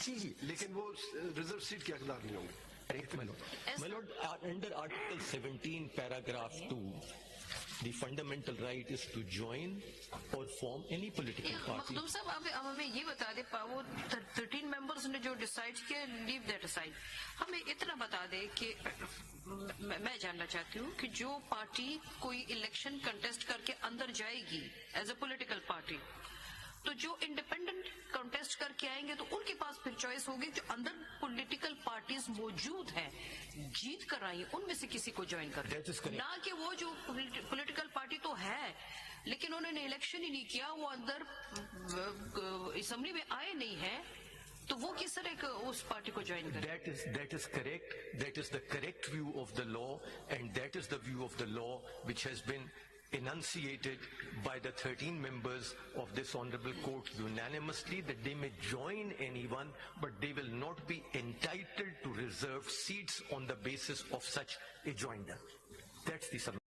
जी, लेकिन वो reserve seat के हकदार नहीं होंगे। My lord, under Article 17, paragraph 2, the fundamental right is to join or form any political party. Makhdoom साहब अब हमें ये बता दे, वो 13 मेंबर्स ने जो डिसाइड किया, लीव दैट असाइड, हमें इतना बता दे कि मैं जानना चाहती हूँ कि जो पार्टी कोई इलेक्शन कंटेस्ट करके अंदर जाएगी एज अ पॉलिटिकल पार्टी, तो जो इंडिपेंडेंट कंटेस्ट करके आएंगे तो उनके पास फिर चॉइस होगी, जो अंदर पॉलिटिकल पार्टीज मौजूद हैं जीत कर आई उनमें से किसी को ज्वाइन कर, ना कि वो जो पॉलिटिकल पार्टी तो है लेकिन उन्होंने इलेक्शन ही नहीं किया, वो अंदर असेंबली में आए नहीं है, तो वो किस तरह उस पार्टी को ज्वाइन करें? That is correct. That is the correct view of the law, and that is the view of the law which has been enunciated by the 13 members of this honorable court unanimously, that they may join anyone, but they will not be entitled to reserve seats on the basis of such a joinder. That's the